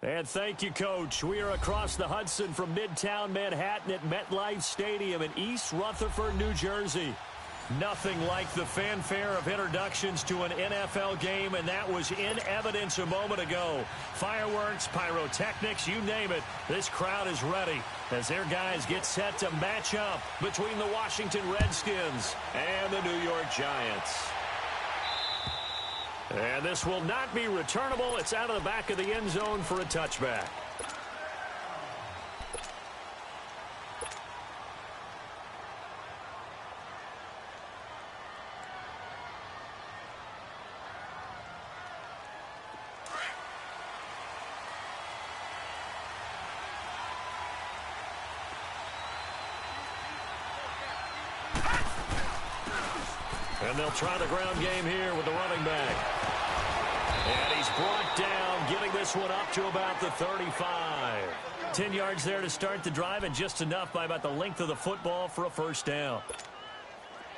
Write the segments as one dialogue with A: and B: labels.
A: And thank you, Coach. We are across the Hudson from Midtown Manhattan at MetLife Stadium in East Rutherford, New Jersey. Nothing like the fanfare of introductions to an NFL game, and that was in evidence a moment ago. Fireworks, pyrotechnics, you name it. This crowd is ready as their guys get set to match up between the Washington Redskins and the New York Giants. And this will not be returnable. It's out of the back of the end zone for a touchback. And they'll try the ground game here with the running back. And he's brought down, getting this one up to about the 35. 10 yards there to start the drive, and just enough by about the length of the football for a first down.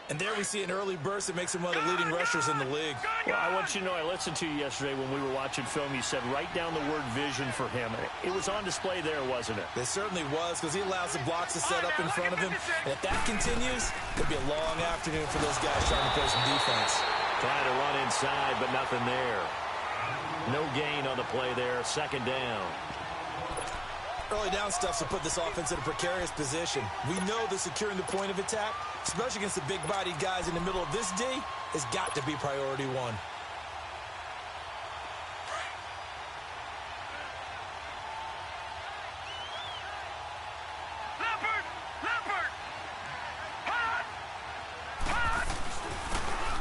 B: And there we see an early burst that makes him one of the leading rushers in the league.
A: Well, I want you to know, I listened to you yesterday when we were watching film. You said write down the word vision for him. It was on display there, wasn't it?
B: It certainly was, because he allows the blocks to set up in front of him. And if that continues, it'll be a long afternoon for those guys trying to play some defense.
A: Trying to run inside, but nothing there. No gain on the play there. Second down.
B: Early down stuff will put this offense in a precarious position. We know that securing the point of attack, especially against the big-bodied guys in the middle of this D, has got to be priority one.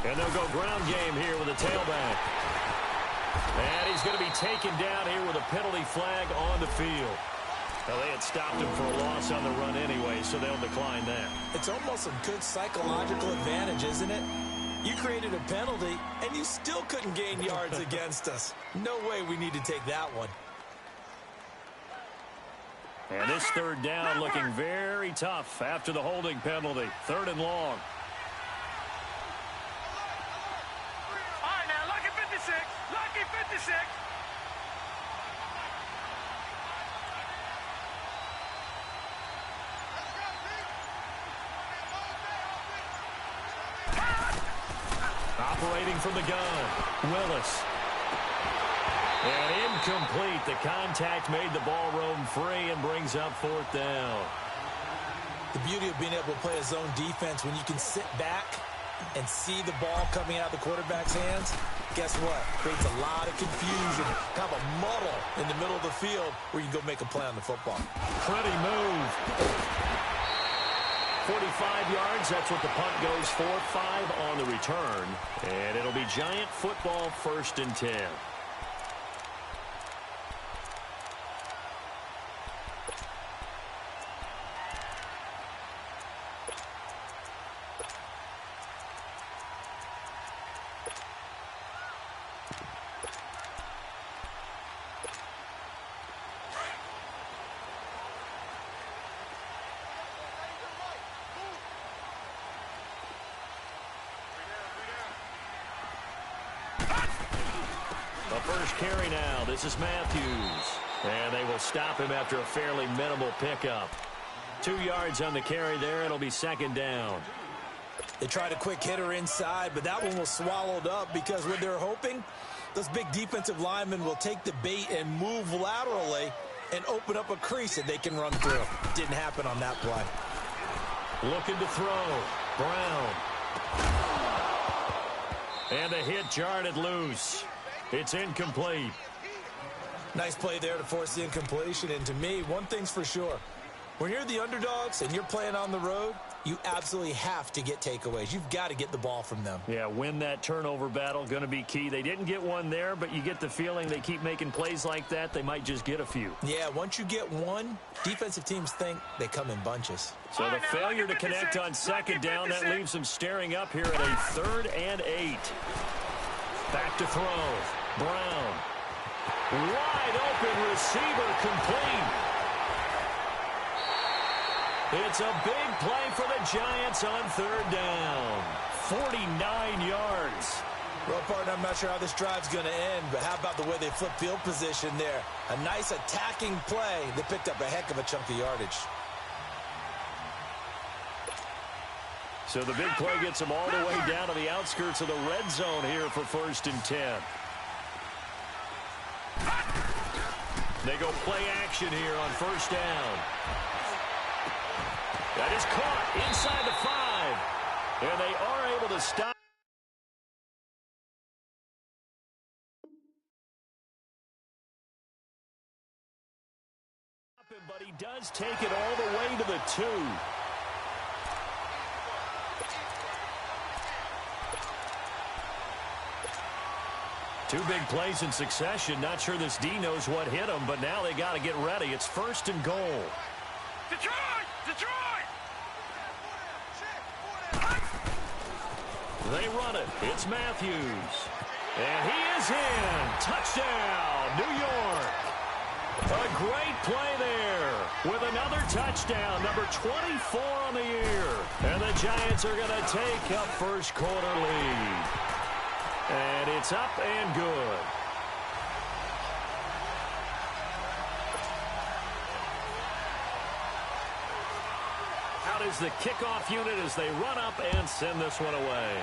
A: And they'll go ground game here with a tailback. And he's going to be taken down here with a penalty flag on the field. Well, they had stopped him for a loss on the run anyway, so they'll decline that.
B: It's almost a good psychological advantage, isn't it? You created a penalty, and you still couldn't gain yards against us. No way we need to take that one.
A: And this third down looking very tough after the holding penalty. Third and long.
C: All right, now, lucky 56. Lucky 56.
A: Operating from the gun, Willis. And incomplete. The contact made the ball roam free and brings up fourth down.
B: The beauty of being able to play a zone defense when you can sit back and see the ball coming out of the quarterback's hands, guess what? Creates a lot of confusion, kind of a muddle in the middle of the field where you can go make a play on the football.
A: Pretty move. 45 yards, that's what the punt goes for. 5 on the return. And it'll be Giant football, 1st and 10. First carry now. This is Matthews. And they will stop him after a fairly minimal pickup. 2 yards on the carry there. It'll be second down.
B: They tried a quick hitter inside, but that one was swallowed up because what they're hoping, those big defensive linemen will take the bait and move laterally and open up a crease that they can run through. Didn't happen on that play.
A: Looking to throw. Brown. And the hit jarred it loose. It's incomplete.
B: Nice play there to force the incompletion. And to me, one thing's for sure. When you're the underdogs and you're playing on the road, you absolutely have to get takeaways. You've got to get the ball from them.
A: Yeah, win that turnover battle, going to be key. They didn't get one there, but you get the feeling they keep making plays like that, they might just get a few.
B: Yeah, once you get one, defensive teams think they come in bunches.
A: So the failure to connect on second down, that leaves them staring up here at a 3rd and 8. Back to throw. Brown. Wide open receiver, complete. It's a big play for the Giants on 3rd down. 49 yards.
B: Well, partner, I'm not sure how this drive's going to end, but how about the way they flip field position there? A nice attacking play. They picked up a heck of a chunk of yardage.
A: So the big play gets them all the way down to the outskirts of the red zone here for 1st and 10. They go play action here on 1st down. That is caught inside the 5. And they are able to stop. But he does take it all the way to the 2. Two big plays in succession. Not sure this D knows what hit him, but now they got to get ready. It's 1st and goal.
C: Detroit! Detroit!
A: They run it. It's Matthews. And he is in. Touchdown, New York. A great play there with another touchdown, number 24 on the year. And the Giants are going to take a first quarter lead. And it's up and good. Out is the kickoff unit as they run up and send this one away.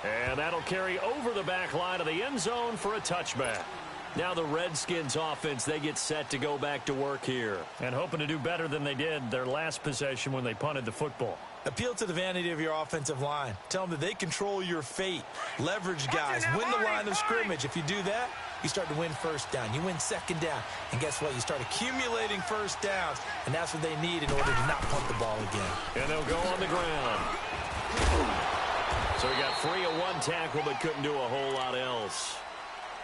A: And that'll carry over the back line of the end zone for a touchback. Now the Redskins offense, they get set to go back to work here. And hoping to do better than they did their last possession when they punted the football.
B: Appeal to the vanity of your offensive line. Tell them that they control your fate. Leverage guys. Win the line of scrimmage. If you do that, you start to win 1st down. You win 2nd down. And guess what? You start accumulating 1st downs. And that's what they need in order to not punt the ball again.
A: And they'll go on the ground. So he got 3 of 1 tackle, but couldn't do a whole lot else.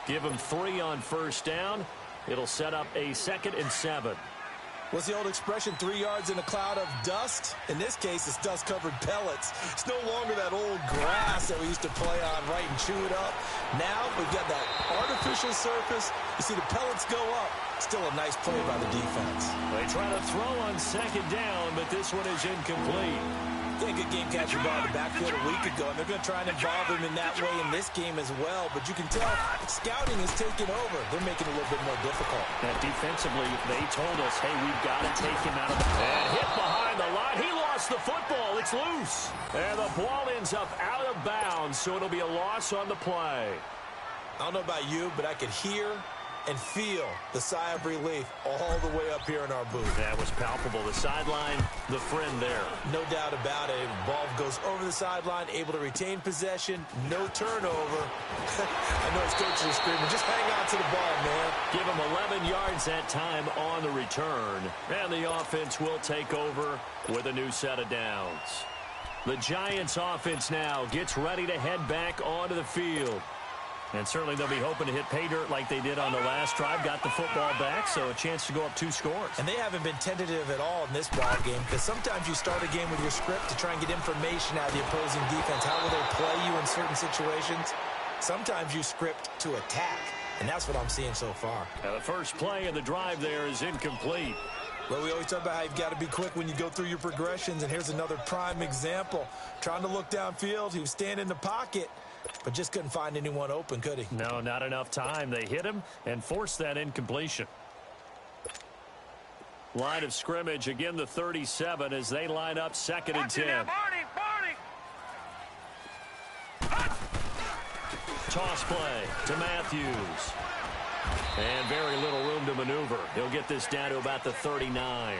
A: Give him 3 on 1st down. It'll set up a 2nd and 7.
B: What's the old expression, 3 yards in a cloud of dust? In this case, it's dust-covered pellets. It's no longer that old grass that we used to play on, right, and chew it up. Now we've got that artificial surface. You see the pellets go up. Still a nice play by the defense.
A: They try to throw on 2nd down, but this one is incomplete.
B: Yeah, good game catching ball in the backfield a week ago, and they're going to try and involve him in that way in this game as well. But you can tell scouting is taking over. They're making it a little bit more difficult.
A: And defensively, they told us, hey, we've got to take him out of the... And hit behind the line. He lost the football. It's loose. And the ball ends up out of bounds, so it'll be a loss on the play.
B: I don't know about you, but I could hear and feel the sigh of relief all the way up here in our booth.
A: That was palpable. The sideline, the friend there.
B: No doubt about it. Ball goes over the sideline, able to retain possession, no turnover. I know his coaches are screaming, just hang on to the ball, man.
A: Give him 11 yards that time on the return. And the offense will take over with a new set of downs. The Giants offense now gets ready to head back onto the field. And certainly they'll be hoping to hit pay dirt like they did on the last drive. Got the football back, so a chance to go up 2 scores.
B: And they haven't been tentative at all in this ball game, because sometimes you start a game with your script to try and get information out of the opposing defense. How will they play you in certain situations? Sometimes you script to attack, and that's what I'm seeing so far.
A: Now the first play of the drive there is incomplete.
B: Well, we always talk about how you've got to be quick when you go through your progressions, and here's another prime example. Trying to look downfield, he was standing in the pocket, but just couldn't find anyone open, could he?
A: No, not enough time. They hit him and forced that incompletion. Line of scrimmage, again the 37 as they line up 2nd and 10. Toss play to Matthews. And very little room to maneuver. He'll get this down to about the 39.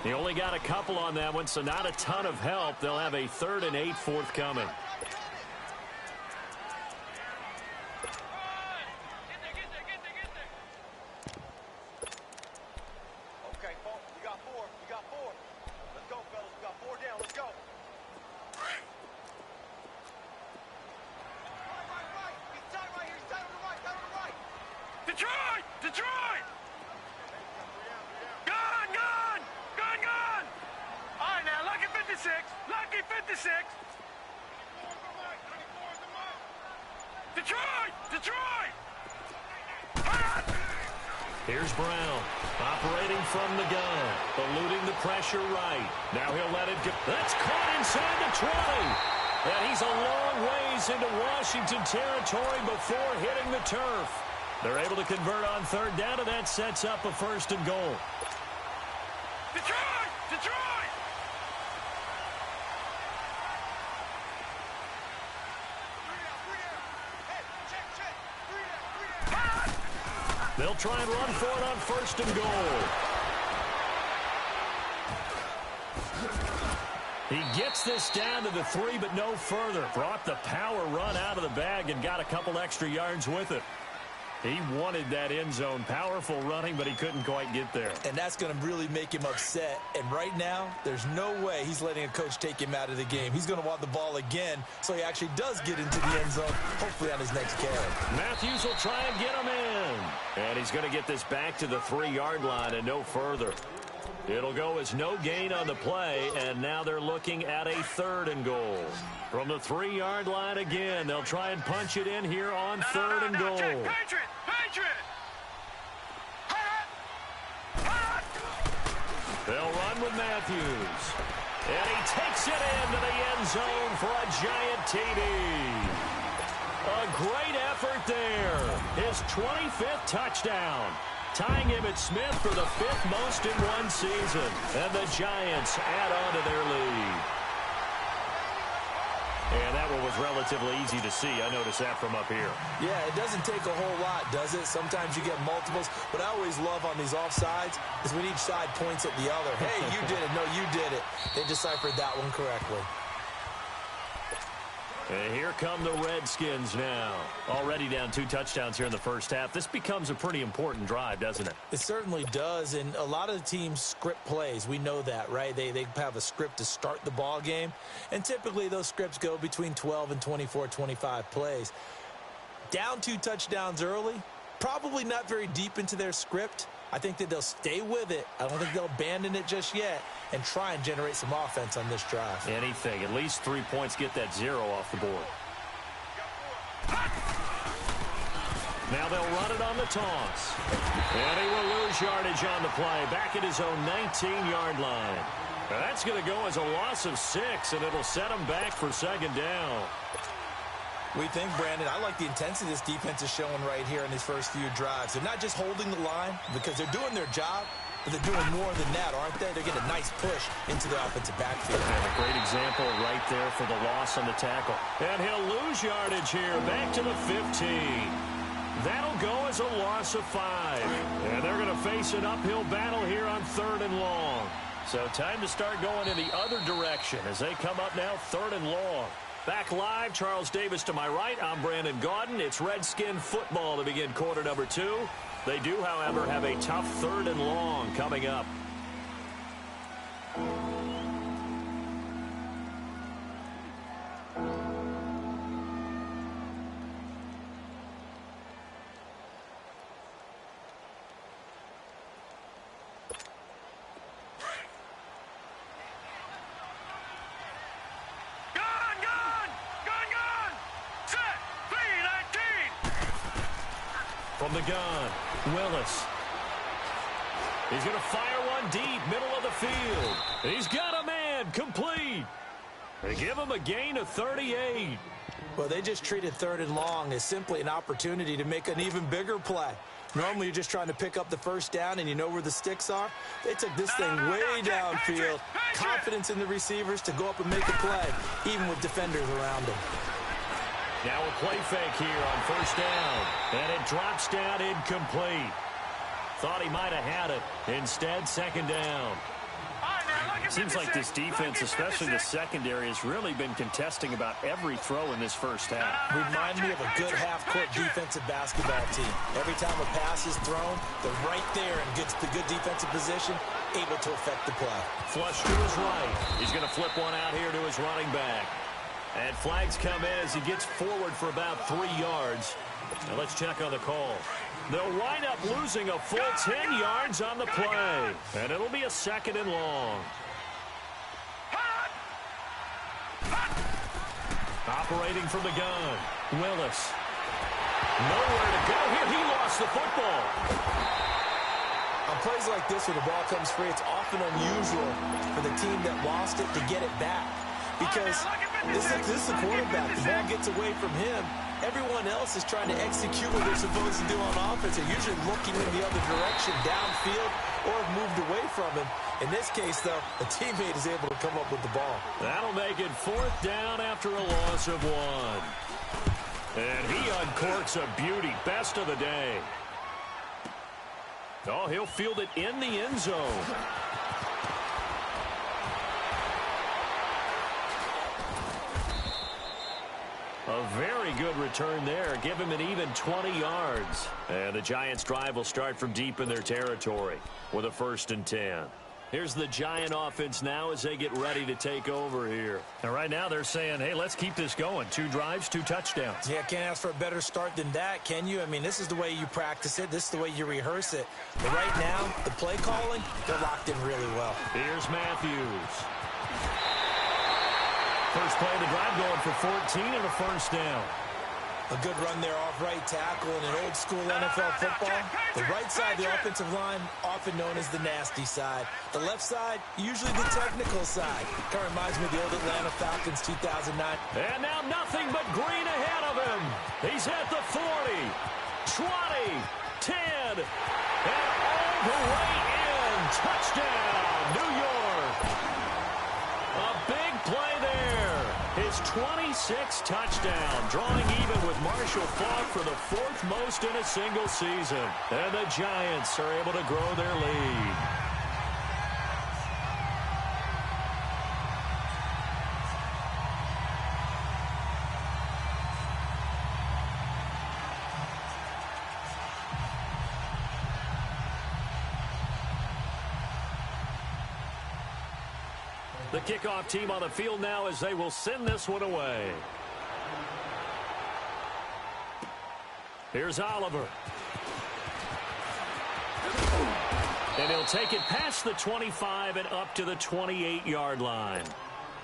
A: He only got a couple on that one, so not a ton of help. They'll have a 3rd and 8 forthcoming. Here's Brown, operating from the gun, eluding the pressure right. Now he'll let it go. That's caught inside the 20. And he's a long ways into Washington territory before hitting the turf. They're able to convert on third down, and that sets up a 1st and goal.
C: Detroit! Detroit!
A: They'll try and run for it on 1st and goal. He gets this down to the 3, but no further. Brought the power run out of the bag and got a couple extra yards with it. He wanted that end zone. Powerful running, but he couldn't quite get there.
B: And that's going to really make him upset. And right now, there's no way he's letting a coach take him out of the game. He's going to want the ball again, so he actually does get into the end zone, hopefully on his next carry.
A: Matthews will try and get him in. And he's going to get this back to the 3-yard line and no further. It'll go as no gain on the play, and now they're looking at a 3rd and goal. From the 3-yard line again, they'll try and punch it in here on 3rd and goal.
C: Patriot! Patriot!
A: They'll run with Matthews. And he takes it into the end zone for a giant TD. A great effort there. His 25th touchdown. Tying him at Smith for the 5th most in one season. And the Giants add on to their lead. And that one was relatively easy to see. I noticed that from up here.
B: Yeah, it doesn't take a whole lot, does it? Sometimes you get multiples. What I always love on these offsides is when each side points at the other. Hey, you did it. No, you did it. They deciphered that one correctly.
A: And here come the Redskins now. Already down 2 touchdowns here in the first half. This becomes a pretty important drive, doesn't it?
B: It certainly does, and a lot of the teams script plays. We know that, right? They have a script to start the ball game, and typically those scripts go between 12 and 24, 25 plays. Down 2 touchdowns early, probably not very deep into their script. I think that they'll stay with it. I don't think they'll abandon it just yet and try and generate some offense on this drive.
A: Anything. At least 3 points, get that 0 off the board. Now they'll run it on the toss. And he will lose yardage on the play. Back at his own 19-yard line. Now that's going to go as a loss of 6, and it'll set him back for 2nd down.
B: We think, Brandon, I like the intensity this defense is showing right here in these first few drives. They're not just holding the line because they're doing their job, but they're doing more than that, aren't they? They're getting a nice push into the offensive backfield.
A: And a great example right there for the loss on the tackle. And he'll lose yardage here, back to the 15. That'll go as a loss of 5. And they're going to face an uphill battle here on 3rd and long. So time to start going in the other direction as they come up now 3rd and long. Back live, Charles Davis to my right. I'm Brandon Gaudin. It's Redskin football to begin quarter number 2. They do, however, have a tough 3rd and long coming up. From the gun, Willis. He's going to fire one deep, middle of the field. He's got a man, complete. They give him a gain of 38.
B: Well, they just treated 3rd and long as simply an opportunity to make an even bigger play. Normally, you're just trying to pick up the 1st down, and you know where the sticks are. They took this thing way downfield. Confidence in the receivers to go up and make a play, even with defenders around them.
A: Now a play fake here on 1st down. And it drops down incomplete. Thought he might have had it. Instead, 2nd down. Seems like this defense, especially the secondary, has really been contesting about every throw in this first half.
B: Remind me of a good half-court defensive basketball team. Every time a pass is thrown, they're right there and gets the good defensive position, able to affect the play.
A: Flush to his right. He's going to flip one out here to his running back. And flags come in as he gets forward for about 3 yards. Now let's check on the call. They'll wind up losing a full 10 yards on the play. And it'll be a 2nd and long. Operating from the gun, Willis. Nowhere to go here. He lost the football.
B: On plays like this where the ball comes free, it's often unusual for the team that lost it to get it back. Because This is the quarterback. The ball gets away from him. Everyone else is trying to execute what they're supposed to do on offense. They're usually looking in the other direction, downfield, or have moved away from him. In this case, though, a teammate is able to come up with the ball.
A: That'll make it 4th down after a loss of 1. And he uncorks a beauty. Best of the day. Oh, he'll field it in the end zone. A very good return there. Give him an even 20 yards. And the Giants' drive will start from deep in their territory with a 1st and 10. Here's the Giant offense now as they get ready to take over here. And right now they're saying, hey, let's keep this going. 2 drives, 2 touchdowns.
B: Yeah, can't ask for a better start than that, can you? I mean, this is the way you practice it. This is the way you rehearse it. But right now, the play calling, they're locked in really well.
A: Here's Matthews. First play of the drive going for 14 and a 1st down.
B: A good run there off right tackle in an old-school NFL football. The right side of the offensive line, often known as the nasty side. The left side, usually the technical side. Kind of reminds me of the old Atlanta Falcons 2009.
A: And now nothing but green ahead of him. He's at the 40, 20, 10, and all the way in. Touchdown, New York. A big play there. His 26th touchdown, drawing even with Marshall Faulk for the 4th most in a single season. And the Giants are able to grow their lead. The kickoff team on the field now as they will send this one away. Here's Oliver. And he'll take it past the 25 and up to the 28-yard line.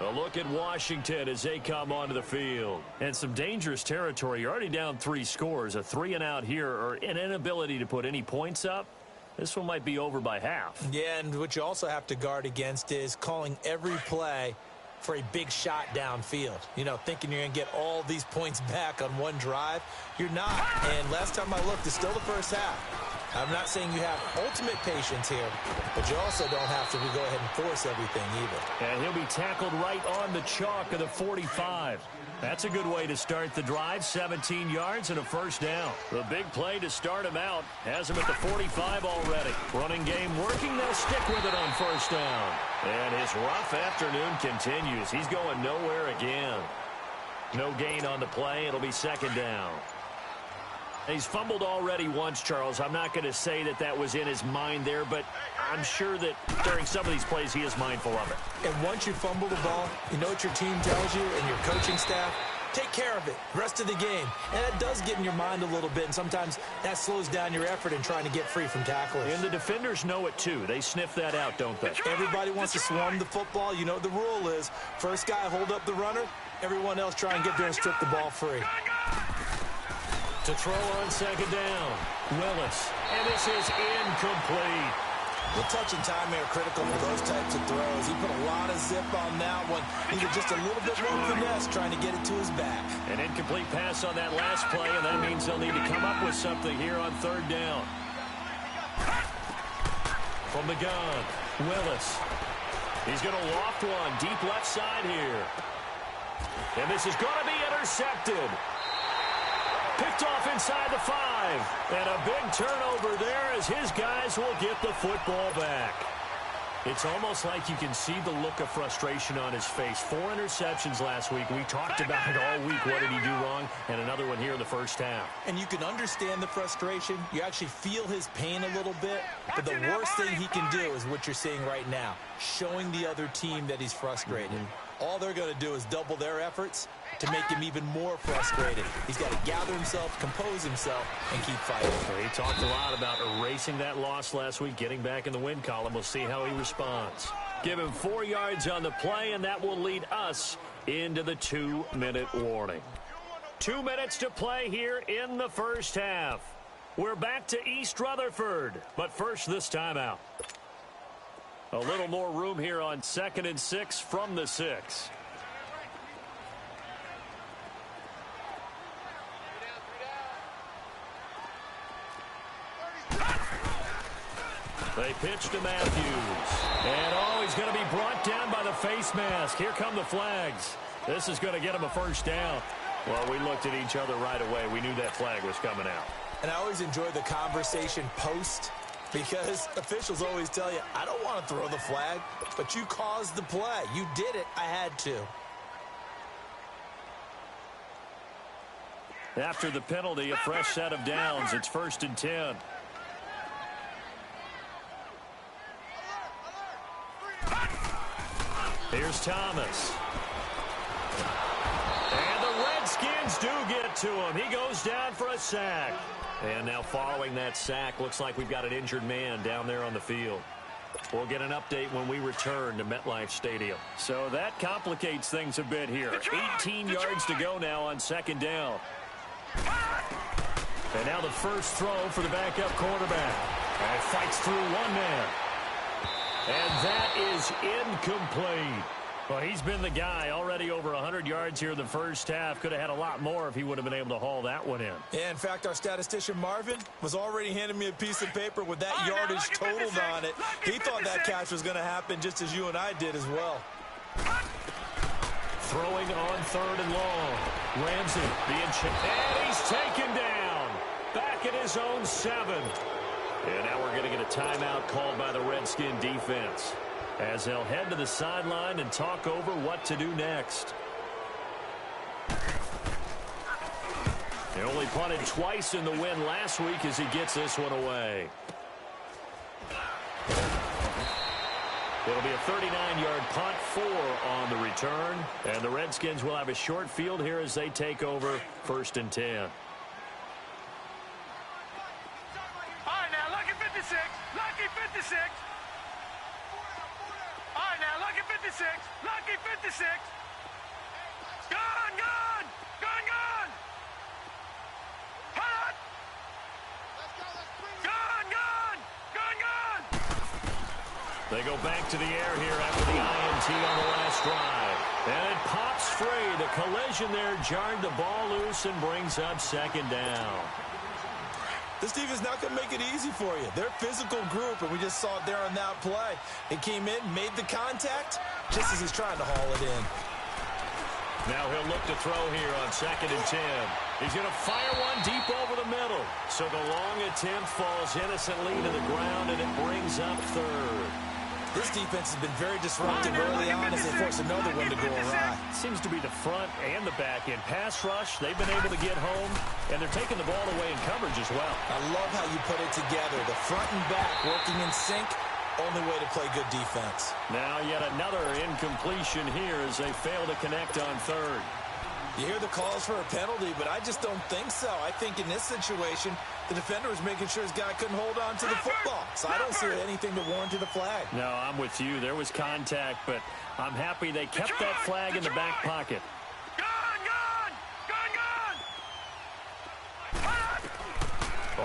A: A look at Washington as they come onto the field. And some dangerous territory. You're already down 3 scores. A 3-and-out here or an inability to put any points up. This one might be over by half.
B: Yeah, and what you also have to guard against is calling every play for a big shot downfield. You know, thinking you're going to get all these points back on one drive. You're not. And last time I looked, it's still the first half. I'm not saying you have ultimate patience here, but you also don't have to go ahead and force everything either.
A: And he'll be tackled right on the chalk of the 45. That's a good way to start the drive. 17 yards and a 1st down. The big play to start him out has him at the 45 already. Running game working. They'll stick with it on 1st down. And his rough afternoon continues. He's going nowhere again. No gain on the play. It'll be 2nd down. He's fumbled already once, Charles. I'm not going to say that that was in his mind there, but I'm sure that during some of these plays he is mindful of it.
B: And once you fumble the ball, you know what your team tells you and your coaching staff? Take care of it rest of the game. And that does get in your mind a little bit, and sometimes that slows down your effort in trying to get free from tacklers.
A: And the defenders know it, too. They sniff that out, don't they?
B: Everybody wants to swarm the football. You know what the rule is. First guy hold up the runner. Everyone else try and get there and strip the ball free.
A: To throw on 2nd down, Willis. And this is incomplete.
B: The touch and time are critical for those types of throws. He put a lot of zip on that one. Needed just a little bit more finesse trying to get it to his back.
A: An incomplete pass on that last play, and that means they'll need to come up with something here on 3rd down. From the gun, Willis. He's going to loft one deep left side here. And this is going to be intercepted. Picked off inside the 5. And a big turnover there as his guys will get the football back. It's almost like you can see the look of frustration on his face. 4 interceptions last week. We talked about it all week. What did he do wrong? And another one here in the 1st half.
B: And you can understand the frustration. You actually feel his pain a little bit. But the worst thing he can do is what you're seeing right now. Showing the other team that he's frustrated. All they're going to do is double their efforts to make him even more frustrated. He's got to gather himself, compose himself, and keep fighting.
A: He talked a lot about erasing that loss last week, getting back in the win column. We'll see how he responds. Give him 4 yards on the play, and that will lead us into the 2-minute warning. 2 minutes to play here in the 1st half. We're back to East Rutherford, but first this timeout. A little more room here on 2nd and 6 from the 6. They pitch to Matthews. And, he's going to be brought down by the face mask. Here come the flags. This is going to get him a first down. Well, we looked at each other right away. We knew that flag was coming out.
B: And I always enjoy the conversation post because officials always tell you, I don't want to throw the flag, but you caused the play. You did it. I had to.
A: After the penalty, a fresh set of downs. It's 1st and 10. Here's Thomas. And the Redskins do get to him. He goes down for a sack. And now following that sack, looks like we've got an injured man down there on the field. We'll get an update when we return to MetLife Stadium. So that complicates things a bit here. 18 yards to go now on 2nd down. And now the first throw for the backup quarterback. And fights through one man. And that is incomplete. Well, he's been the guy already over 100 yards here in the first half. Could have had a lot more if he would have been able to haul that one in.
B: Yeah, in fact, our statistician Marvin was already handing me a piece of paper with that yardage totaled on it. He thought that catch was going to happen just as you and I did as well.
A: Throwing on 3rd and long. Ramsey being chipped. And he's taken down. Back at his own 7. And now we're going to get a timeout called by the Redskin defense as they'll head to the sideline and talk over what to do next. They only punted twice in the win last week as he gets this one away. It'll be a 39-yard punt, 4 on the return. And the Redskins will have a short field here as they take over 1st and 10.
C: All right, now, lucky 56. Lucky 56. All right, now, lucky 56. Lucky 56. Gone, gone. Gone, gone. Hot. Gone, gone. Gone, gone.
A: They go back to the air here after the INT on the last drive. And it pops free. The collision there jarred the ball loose and brings up 2nd down.
B: This defense not going to make it easy for you. They're a physical group, and we just saw it there on that play. It came in, made the contact, just as he's trying to haul it in.
A: Now he'll look to throw here on 2nd and 10. He's going to fire one deep over the middle. So the long attempt falls innocently to the ground, and it brings up 3rd.
B: This defense has been very disruptive early on as they force another one to go awry.
A: Seems to be the front and the back end. Pass rush, they've been able to get home, and they're taking the ball away in coverage as well.
B: I love how you put it together. The front and back working in sync, only way to play good defense.
A: Now yet another incompletion here as they fail to connect on 3rd.
B: You hear the calls for a penalty, but I just don't think so. I think in this situation, the defender was making sure his guy couldn't hold on to the football. So I don't see anything to warrant a flag.
A: No, I'm with you. There was contact, but I'm happy they kept that flag in the back pocket.
C: Gone, gone. Gone, gone.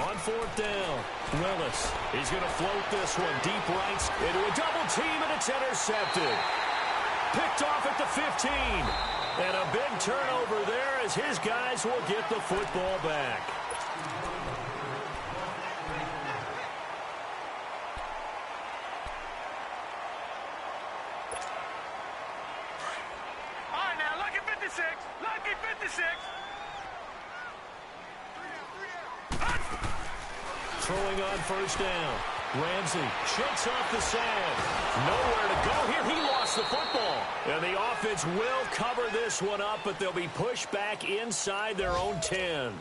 A: On 4th down, Willis. He's going to float this one deep right into a double team, and it's intercepted. Picked off at the 15. And a big turnover there as his guys will get the football back.
C: All right, now, lucky 56. Lucky 56.
A: Throwing on 1st down. Ramsey shakes off the sand. Nowhere to go here. He lost the football. And the offense will cover this one up, but they'll be pushed back inside their own 10.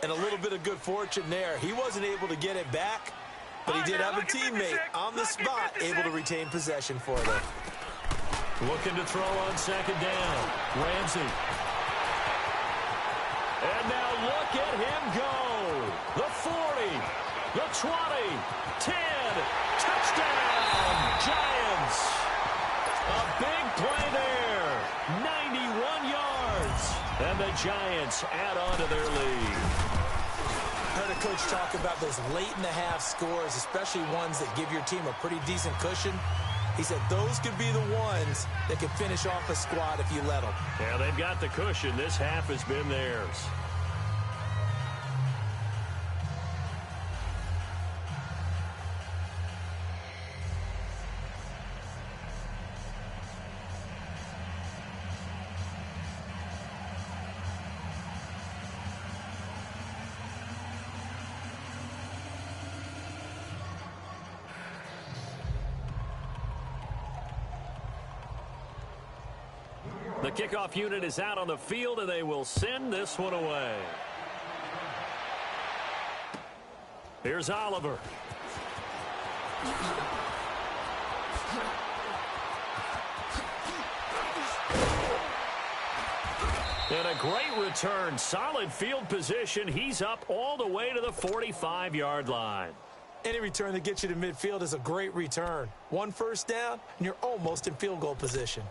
B: And a little bit of good fortune there. He wasn't able to get it back, but he did have a teammate on the spot able to retain possession for them.
A: Looking to throw on 2nd down. Ramsey. And now look at him go. The 40, the 20, 10, touchdown, Giants. A big play there, 91 yards, and the Giants add on to their lead.
B: Heard a coach talk about those late-in-the-half scores, especially ones that give your team a pretty decent cushion. He said those could be the ones that can finish off a squad if you let them.
A: Yeah, they've got the cushion. This half has been theirs. The kickoff unit is out on the field, and they will send this one away. Here's Oliver. And a great return. Solid field position. He's up all the way to the 45-yard line.
B: Any return that gets you to midfield is a great return. One first down, and you're almost in field goal position.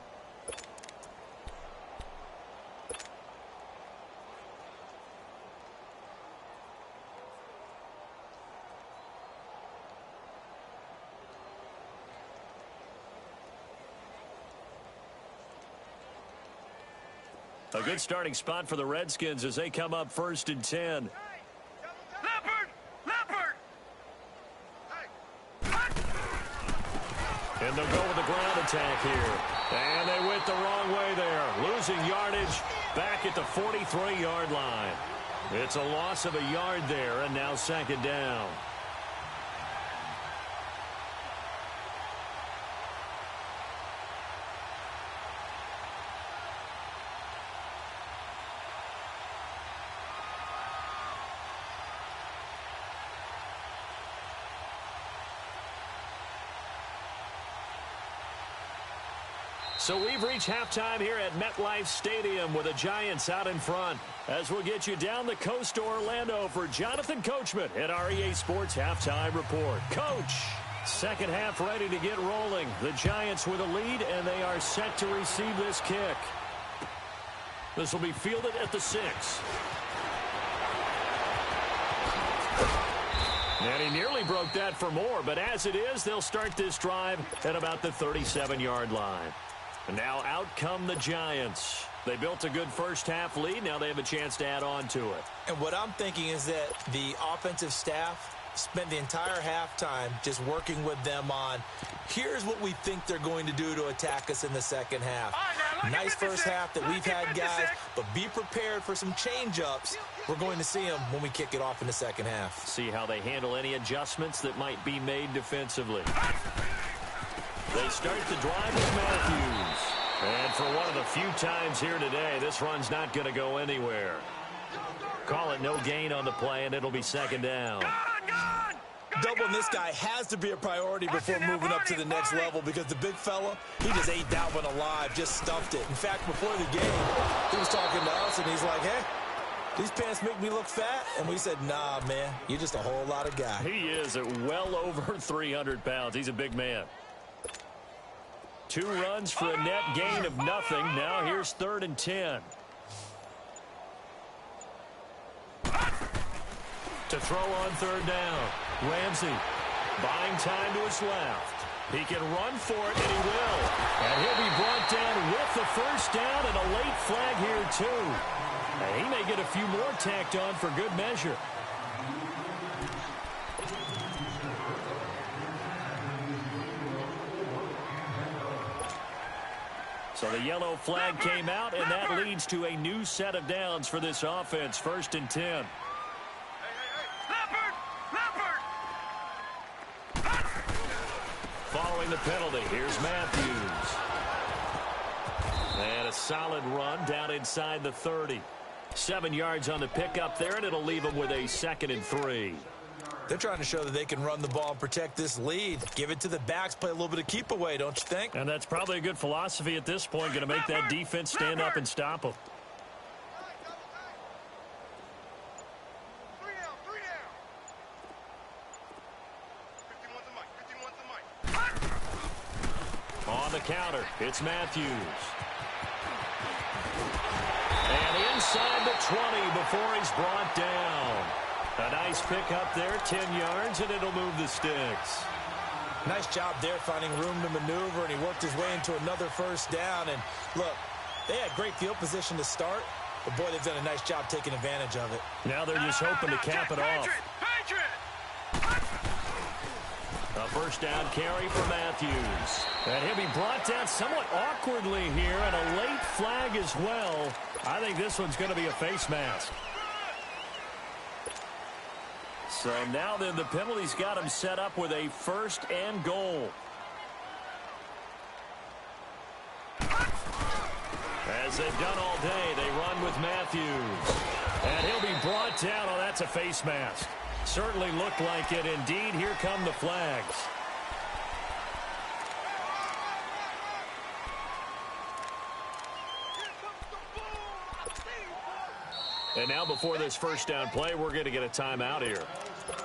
A: A good starting spot for the Redskins as they come up 1st and 10.
C: Leopard!
A: And they'll go with the ground attack here. And they went the wrong way there. Losing yardage back at the 43-yard line. It's a loss of a yard there, and now 2nd down. So we've reached halftime here at MetLife Stadium with the Giants out in front. As we'll get you down the coast to Orlando for Jonathan Coachman at our EA Sports Halftime Report. Coach, second half ready to get rolling. The Giants with a lead, and they are set to receive this kick. This will be fielded at the 6. And he nearly broke that for more, but as it is, they'll start this drive at about the 37-yard line. And now out come the Giants. They built a good first half lead. Now they have a chance to add on to it.
B: And what I'm thinking is that the offensive staff spent the entire halftime just working with them on, here's what we think they're going to do to attack us in the second half. Nice first half that we've had, guys, but be prepared for some change-ups. We're going to see them when we kick it off in the second half.
A: See how they handle any adjustments that might be made defensively. They start the drive with Matthews. And for one of the few times here today, this run's not going to go anywhere. Call it no gain on the play, and it'll be 2nd down.
B: Doubling this guy has to be a priority before moving up to the next level because the big fella, he just ate that one alive, just stuffed it. In fact, before the game, he was talking to us, and he's like, hey, these pants make me look fat. And we said, nah, man, you're just a whole lot of guy.
A: He is at well over 300 pounds. He's a big man. 2 runs for a net gain of nothing. Now here's 3rd and 10. To throw on 3rd down. Ramsey buying time to his left. He can run for it, and he will. And he'll be brought down with the first down and a late flag here, too. And he may get a few more tacked on for good measure. So the yellow flag came out, and that leads to a new set of downs for this offense. 1st and 10. Following the penalty, here's Matthews. And a solid run down inside the 30. 7 yards on the pickup there, and it'll leave them with a 2nd and 3.
B: They're trying to show that they can run the ball and protect this lead. Give it to the backs, play a little bit of keep away, don't you think?
A: And that's probably a good philosophy at this point, going to make that defense stand up and stop them. On the counter, it's Matthews. And inside the 20 before he's brought down. A nice pick up there, 10 yards, and it'll move the sticks.
B: Nice job there finding room to maneuver, and he worked his way into another first down. And look, they had great field position to start, but boy, they've done a nice job taking advantage of it.
A: Now they're just hoping to cap it off. A first down carry for Matthews. And he'll be brought down somewhat awkwardly here, and a late flag as well. I think this one's going to be a face mask. So now then the penalty's got him set up with a 1st and goal. As As they've done all day, they run with Matthews. And he'll be brought down. Oh, that's a face mask. Certainly looked like it. Indeed, here come the flags. And now before this first down play, we're going to get a timeout here.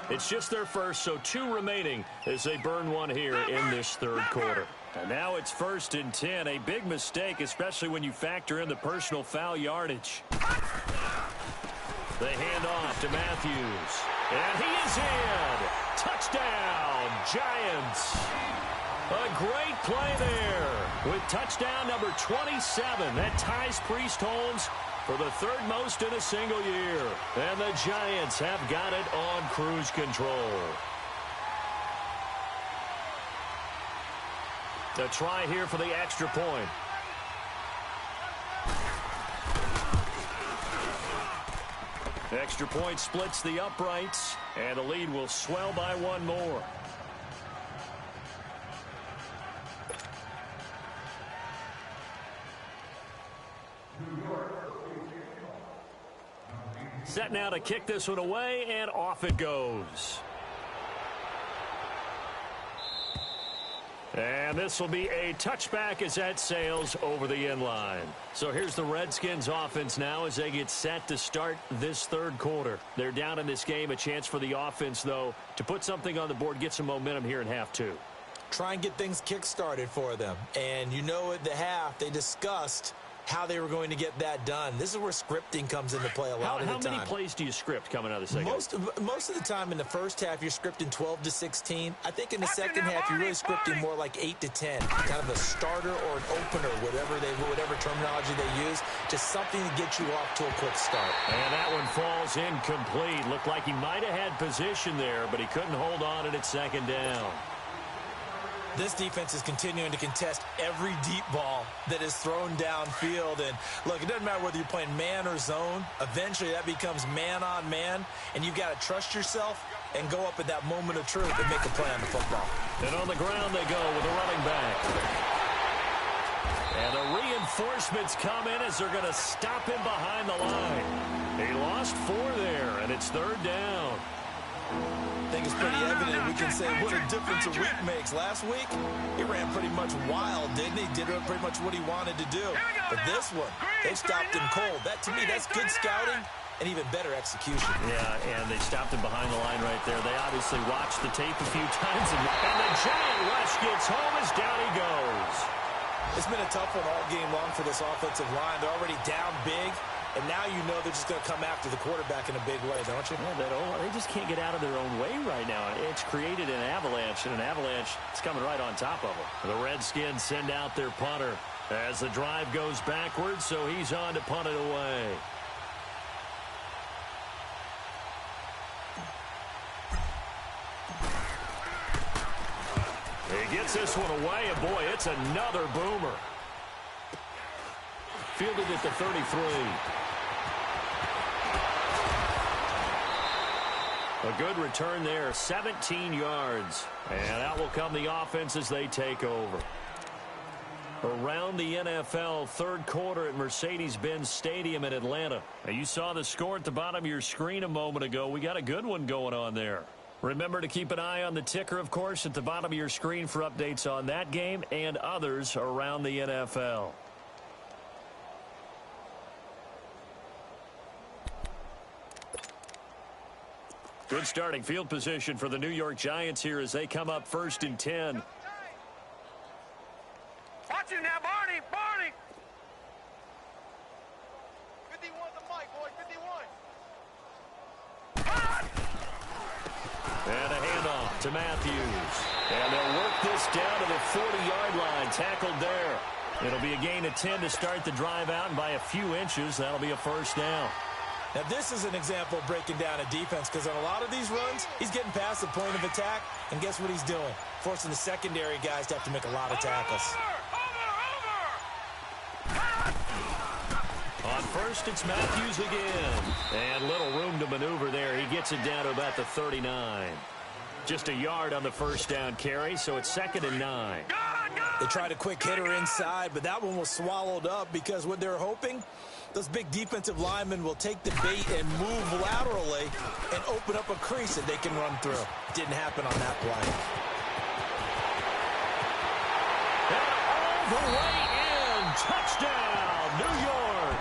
A: It's just their first, so 2 remaining as they burn one here in this third quarter. And now it's 1st and 10. A big mistake, especially when you factor in the personal foul yardage. They hand off to Matthews. And he is in. Touchdown, Giants. A great play there with touchdown number 27. That ties Priest-Holmes for the 3rd most in a single year. And the Giants have got it on cruise control. A try here for the extra point. Extra point splits the uprights, and the lead will swell by 1 more. Set now to kick this one away, and off it goes. And this will be a touchback as that sails over the end line. So here's the Redskins offense now as they get set to start this third quarter. They're down in this game. A chance for the offense, though, to put something on the board, get some momentum here in half 2.
B: Try and get things kick-started for them. And you know at the half, they discussed how they were going to get that done. This is where scripting comes into play a lot of the time.
A: How many plays do you script coming out of the second?
B: Most of the time in the first half, you're scripting 12 to 16. I think in the second half, you're really scripting more like 8 to 10. Kind of a starter or an opener, whatever terminology they use. Just something to get you off to a quick start.
A: And that one falls incomplete. Looked like he might have had position there, but he couldn't hold on at its second down.
B: This defense is continuing to contest every deep ball that is thrown downfield. And, look, it doesn't matter whether you're playing man or zone. Eventually, that becomes man-on-man, and you've got to trust yourself and go up at that moment of truth and make a play on the football.
A: And on the ground they go with a running back. And the reinforcements come in as they're going to stop him behind the line. He lost 4 there, and it's 3rd down.
B: I think it's pretty evident. We can say what a difference a week makes. Last week, he ran pretty much wild, didn't he? Did pretty much what he wanted to do. But this one, they stopped him cold. That, to me, that's good scouting and even better execution.
A: Yeah, and they stopped him behind the line right there. They obviously watched the tape a few times, and the giant rush gets home as down he goes.
B: It's been a tough one all game long for this offensive line. They're already down big. And now you know they're just going to come after the quarterback in a big way, don't you?
A: Yeah, they just can't get out of their own way right now. It's created an avalanche, and an avalanche is coming right on top of them. The Redskins send out their punter as the drive goes backwards, so he's on to punt it away. He gets this one away, and boy, it's another boomer. Fielded at the 33. A good return there, 17 yards. And out will come the offense as they take over. Around the NFL, third quarter at Mercedes-Benz Stadium in Atlanta. Now, you saw the score at the bottom of your screen a moment ago. We got a good one going on there. Remember to keep an eye on the ticker, of course, at the bottom of your screen for updates on that game and others around the NFL. Good starting field position for the New York Giants here as they come up 1st and 10.
C: Watch him now, Barney! 51 the mic, boy, 51.
A: And a handoff to Matthews. And they'll work this down to the 40-yard line, tackled there. It'll be a gain of 10 to start the drive out, and by a few inches, that'll be a first down.
B: Now, this is an example of breaking down a defense because on a lot of these runs, he's getting past the point of attack, and guess what he's doing? Forcing the secondary guys to have to make a lot of tackles.
A: On first, it's Matthews again. And little room to maneuver there. He gets it down to about the 39. Just a yard on the first down carry, so it's 2nd and 9.
C: Go!
B: They tried a quick hitter inside, but that one was swallowed up because what they're hoping, those big defensive linemen will take the bait and move laterally and open up a crease that they can run through. Didn't happen on that play.
A: And all the way in. Touchdown, New York.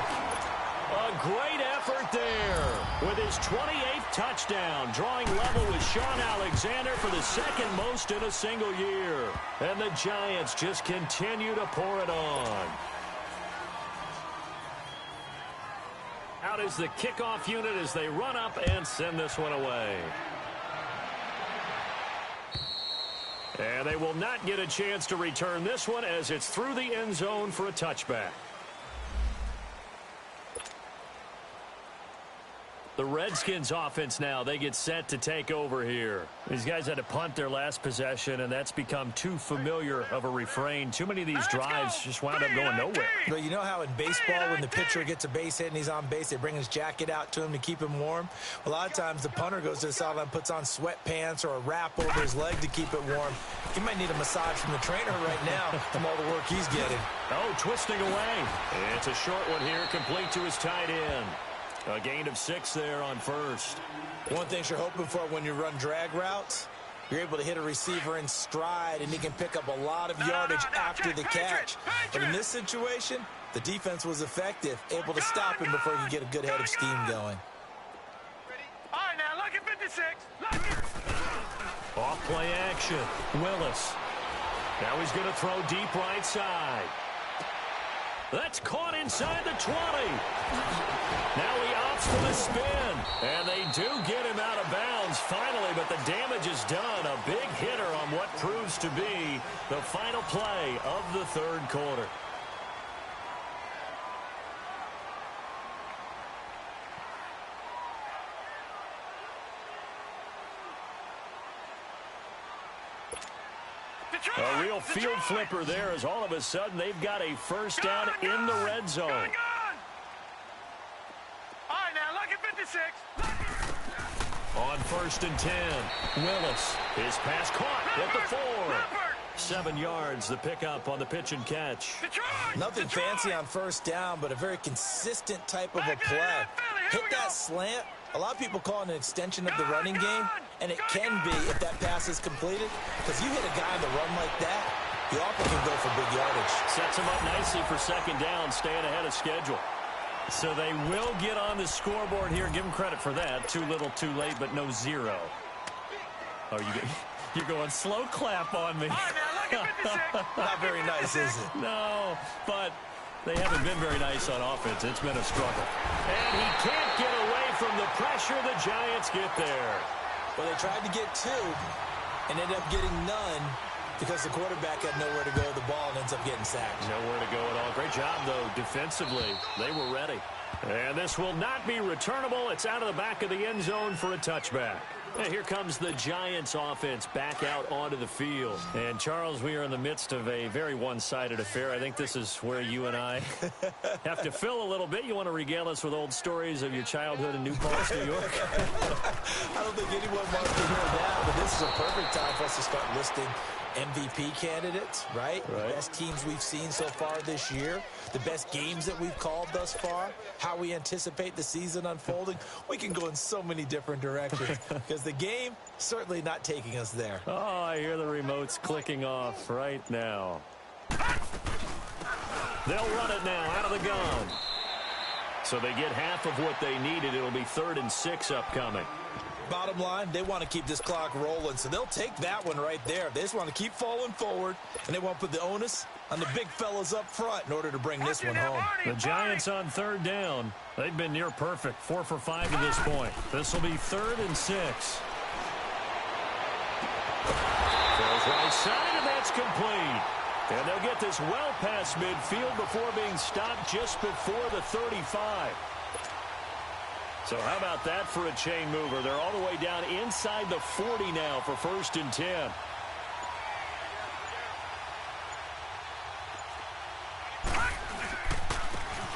A: A great effort there with his 28th touchdown, drawing level with Sean Alexander for the second most in a single year. And the Giants just continue to pour it on. Out is the kickoff unit as they run up and send this one away. And they will not get a chance to return this one as it's through the end zone for a touchback. The Redskins offense now, they get set to take over here. These guys had to punt their last possession, and that's become too familiar of a refrain. Too many of these drives just wound up going nowhere.
B: But you know how in baseball, when the pitcher gets a base hit and he's on base, they bring his jacket out to him to keep him warm? A lot of times the punter goes to the sideline, puts on sweatpants or a wrap over his leg to keep it warm. He might need a massage from the trainer right now from all the work he's getting.
A: Oh, twisting away. It's a short one here, complete to his tight end. A gain of 6 there on first.
B: One thing you're hoping for when you run drag routes, you're able to hit a receiver in stride, and he can pick up a lot of yardage after the catch. But in this situation, the defense was effective, able to stop him before he could get a good head of steam going.
C: All right, now, lucky 56. Lucky.
A: Off play action. Willis. Now he's going to throw deep right side. That's caught inside the 20. Now he opts for the spin. And they do get him out of bounds finally, but the damage is done. A big hitter on what proves to be the final play of the third quarter. A real field flipper there as all of a sudden they've got a first down in the red zone.
C: All right, now, lucky 56.
A: On first and 10, Willis. His pass caught at the 4. 7 yards, the pickup on the pitch and catch.
B: Nothing fancy on first down, but a very consistent type of a play. Hit that slant. A lot of people call it an extension of the running game, and it can be if that pass is completed, because you hit a guy on the run like that, you often can go for big yardage.
A: Sets him up nicely for second down, staying ahead of schedule. So they will get on the scoreboard here. Give them credit for that. Too little, too late, but no 0. Oh, you're going slow clap on me.
B: Not very nice, is it?
A: No, but they haven't been very nice on offense. It's been a struggle. And he can't get away from the pressure. The Giants get there.
B: Well, they tried to get 2 and ended up getting none because the quarterback had nowhere to go with the ball and ends up getting sacked.
A: Nowhere to go at all. Great job, though, defensively. They were ready. And this will not be returnable. It's out of the back of the end zone for a touchback. And here comes the Giants offense back out onto the field. And, Charles, we are in the midst of a very one-sided affair. I think this is where you and I have to fill a little bit. You want to regale us with old stories of your childhood in New Paltz, New York?
B: I don't think anyone wants to hear that, but this is a perfect time for us to start listing MVP candidates, right? The best teams we've seen so far this year, the best games that we've called thus far, how we anticipate the season unfolding. We can go in so many different directions because the game certainly not taking us there.
A: Oh, I hear the remotes clicking off right now. They'll run it now out of the gun. So they get half of what they needed. It'll be 3rd and 6 upcoming.
B: Bottom line, they want to keep this clock rolling, so they'll take that one right there. They just want to keep falling forward, and they want to put the onus on the big fellas up front in order to bring this one home.
A: The Giants on 3rd down. They've been near perfect, 4 for 5 to this point. This will be 3rd and 6. Throws right side, and that's complete. And they'll get this well past midfield before being stopped just before the 35. So how about that for a chain mover? They're all the way down inside the 40 now for 1st and 10.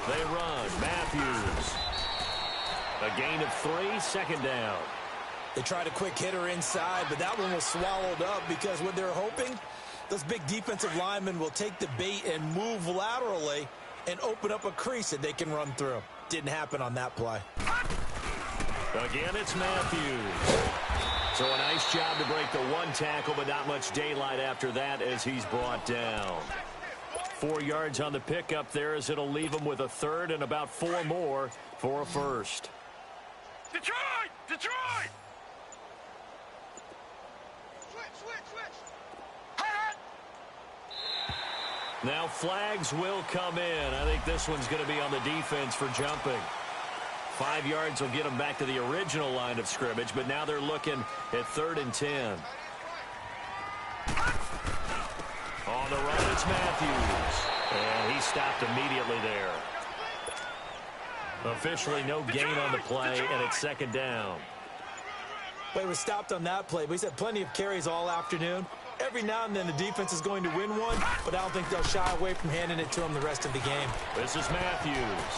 A: They run. Matthews. A gain of 3, 2nd down.
B: They tried a quick hitter inside, but that one was swallowed up because what they're hoping, Those big defensive linemen will take the bait and move laterally and open up a crease that they can run through. Didn't happen on that play.
A: Again, it's Matthews. So a nice job to break the one tackle, but not much daylight after that as he's brought down. 4 yards on the pickup there as it'll leave him with a third and about 4 more for a first.
C: Detroit! Detroit!
A: Now flags will come in. I think this one's going to be on the defense for jumping. 5 yards will get them back to the original line of scrimmage, but now they're looking at 3rd and 10. On the run, it's Matthews. And he stopped immediately there. Officially no gain on the play, and it's 2nd down.
B: But he was stopped on that play, but he's had plenty of carries all afternoon. Every now and then the defense is going to win one, but I don't think they'll shy away from handing it to him the rest of the game.
A: This is Matthews.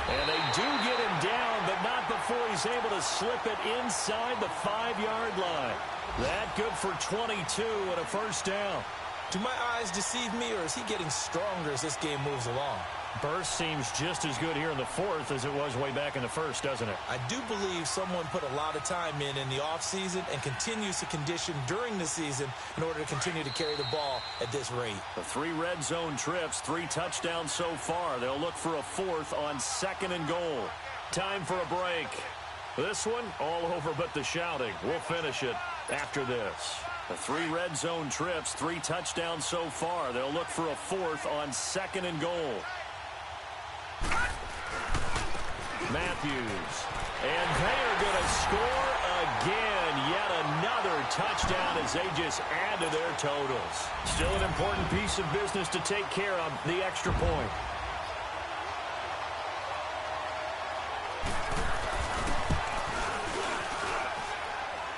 A: And they do get him down, but not before he's able to slip it inside the 5-yard line. That good for 22 and a first down.
B: Do my eyes deceive me, or is he getting stronger as this game moves along?
A: Burst seems just as good here in the 4th as it was way back in the 1st, doesn't it?
B: I do believe someone put a lot of time in the offseason and continues to condition during the season in order to continue to carry the ball at this rate.
A: The 3 red zone trips, 3 touchdowns so far. They'll look for a 4th on 2nd and goal. Time for a break. This one, all over but the shouting. We'll finish it after this. The 3 red zone trips, 3 touchdowns so far. They'll look for a 4th on 2nd and goal. Matthews. And they are going to score again. Yet another touchdown as they just add to their totals. Still an important piece of business to take care of, the extra point.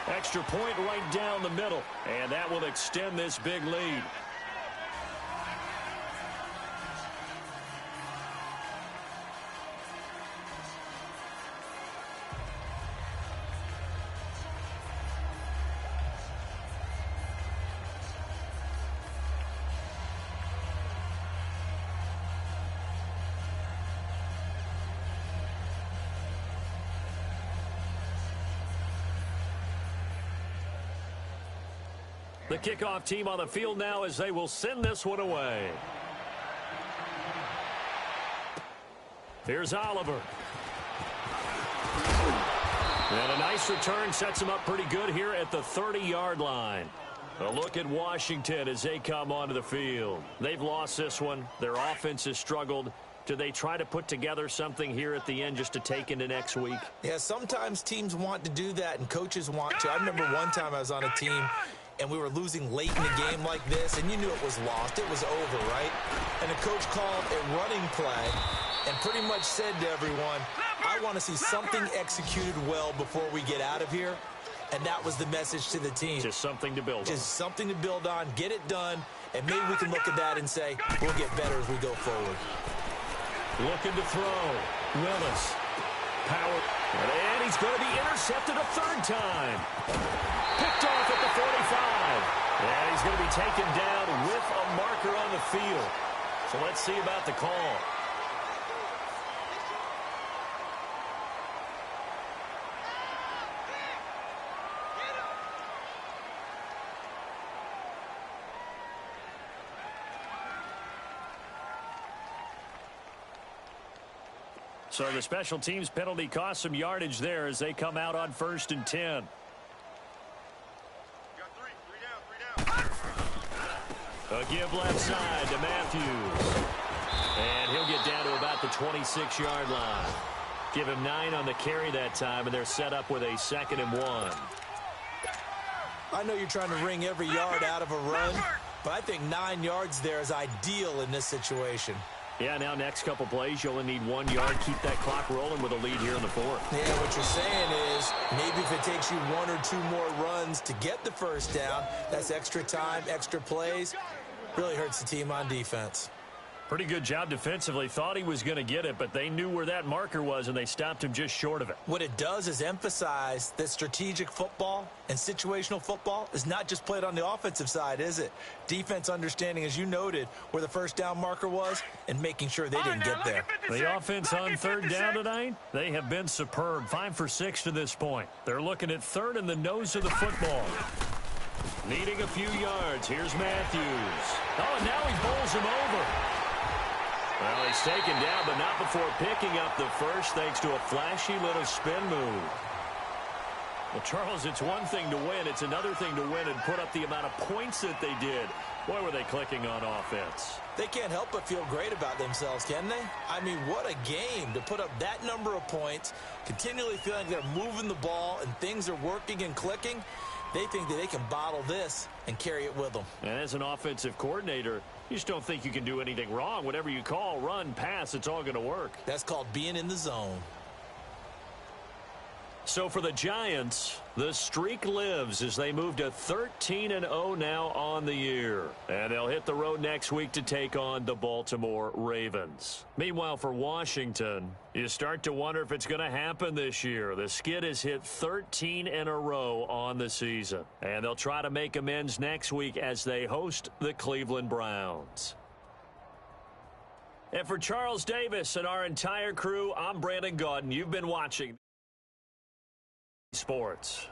A: Extra point right down the middle. And that will extend this big lead. The kickoff team on the field now as they will send this one away. Here's Oliver. And a nice return sets him up pretty good here at the 30-yard line. A look at Washington as they come onto the field. They've lost this one. Their offense has struggled. Do they try to put together something here at the end just to take into next week?
B: Yeah, sometimes teams want to do that and coaches want to. I remember one time I was on a team and we were losing late in a game like this, and you knew it was lost. It was over, right? And the coach called a running play and pretty much said to everyone, I want to see something executed well before we get out of here. And that was the message to the team.
A: Just something to build on.
B: Just something to build on, get it done, and maybe we can look at that and say, we'll get better as we go forward.
A: Looking to throw. Willis. Power. And he's going to be intercepted a 3rd time. Picked off at the 45. And he's going to be taken down with a marker on the field. So let's see about the call. So the special teams penalty cost some yardage there as they come out on 1st and 10. A give left side to Matthews. And he'll get down to about the 26-yard line. Give him 9 on the carry that time, and they're set up with a 2nd and 1.
B: I know you're trying to wring every yard out of a run, but I think 9 yards there is ideal in this situation.
A: Yeah, now next couple plays, you only need 1 yard. Keep that clock rolling with a lead here in the 4th.
B: Yeah, what you're saying is maybe if it takes you 1 or 2 more runs to get the first down, that's extra time, extra plays. Really hurts the team on defense.
A: Pretty good job defensively. Thought he was going to get it, but they knew where that marker was, and they stopped him just short of it.
B: What it does is emphasize that strategic football and situational football is not just played on the offensive side, is it? Defense understanding, as you noted, where the first down marker was and making sure they didn't get there.
A: The offense on third down tonight, they have been superb. 5 for 6 to this point. They're looking at third in the nose of the football. Needing a few yards. Here's Matthews. Oh, and now he bowls him over. Well, he's taken down, but not before picking up the first thanks to a flashy little spin move. Well, Charles, it's one thing to win. It's another thing to win and put up the amount of points that they did. Boy, were they clicking on offense.
B: They can't help but feel great about themselves, can they? I mean, what a game to put up that number of points, continually feeling they're moving the ball and things are working and clicking. They think that they can bottle this and carry it with them.
A: And as an offensive coordinator, you just don't think you can do anything wrong. Whatever you call, run, pass, it's all going to work.
B: That's called being in the zone.
A: So for the Giants, the streak lives as they move to 13-0 now on the year. And they'll hit the road next week to take on the Baltimore Ravens. Meanwhile, for Washington, you start to wonder if it's going to happen this year. The skid has hit 13 in a row on the season. And they'll try to make amends next week as they host the Cleveland Browns. And for Charles Davis and our entire crew, I'm Brandon Gaudin. You've been watching Sports.